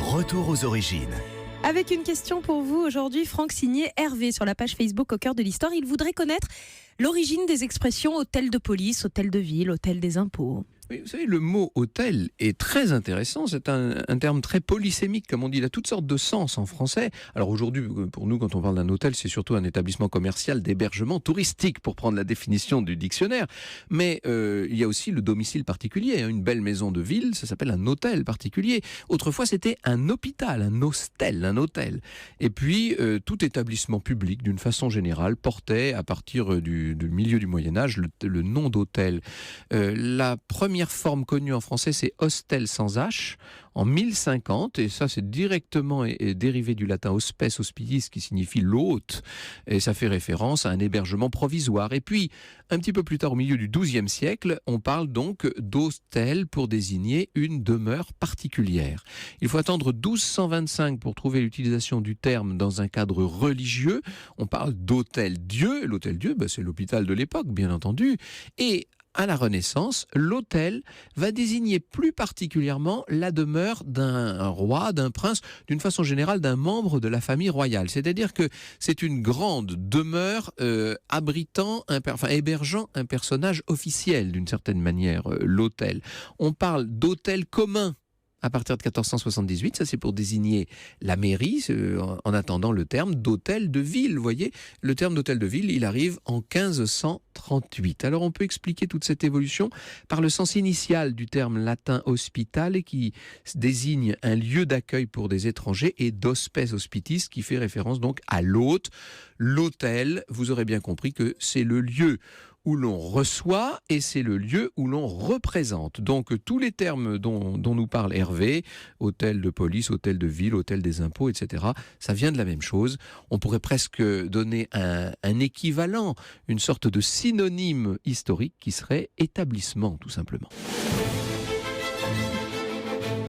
Retour aux origines. Avec une question pour vous aujourd'hui, Franck signé Hervé sur la page Facebook Au cœur de l'histoire. Il voudrait connaître l'origine des expressions hôtel de police, hôtel de ville, hôtel des impôts. Oui, vous savez, le mot hôtel est très intéressant. C'est un terme très polysémique, comme on dit. Il a toutes sortes de sens en français. Alors aujourd'hui, pour nous, quand on parle d'un hôtel, c'est surtout un établissement commercial d'hébergement touristique, pour prendre la définition du dictionnaire. Mais il y a aussi le domicile particulier. Une belle maison de ville, ça s'appelle un hôtel particulier. Autrefois, c'était un hôpital, un hostel, un hôtel. Et puis, tout établissement public, d'une façon générale, portait, à partir du milieu du Moyen-Âge, le nom d'hôtel. La première forme connue en français, c'est hostel sans H, en 1050, et ça c'est directement dérivé du latin hospes hospitiis, qui signifie l'hôte, et ça fait référence à un hébergement provisoire. Et puis, un petit peu plus tard, au milieu du XIIe siècle, on parle donc d'hostel pour désigner une demeure particulière. Il faut attendre 1225 pour trouver l'utilisation du terme dans un cadre religieux. On parle d'hôtel-dieu. L'hôtel-dieu, c'est l'hôpital de l'époque, bien entendu. Et à la Renaissance, l'hôtel va désigner plus particulièrement la demeure d'un roi, d'un prince, d'une façon générale d'un membre de la famille royale. C'est-à-dire que c'est une grande demeure hébergeant un personnage officiel, d'une certaine manière, l'hôtel. On parle d'hôtel commun à partir de 1478, ça c'est pour désigner la mairie, en attendant le terme d'hôtel de ville. Vous voyez, le terme d'hôtel de ville, il arrive en 1538. Alors on peut expliquer toute cette évolution par le sens initial du terme latin hospitale, qui désigne un lieu d'accueil pour des étrangers, et d'hospes hospitis, qui fait référence donc à l'hôte. L'hôtel, vous aurez bien compris que c'est le lieu où l'on reçoit et c'est le lieu où l'on représente. Donc tous les termes dont nous parle Hervé, hôtel de police, hôtel de ville, hôtel des impôts, etc., ça vient de la même chose. On pourrait presque donner un équivalent, une sorte de synonyme historique qui serait établissement, tout simplement.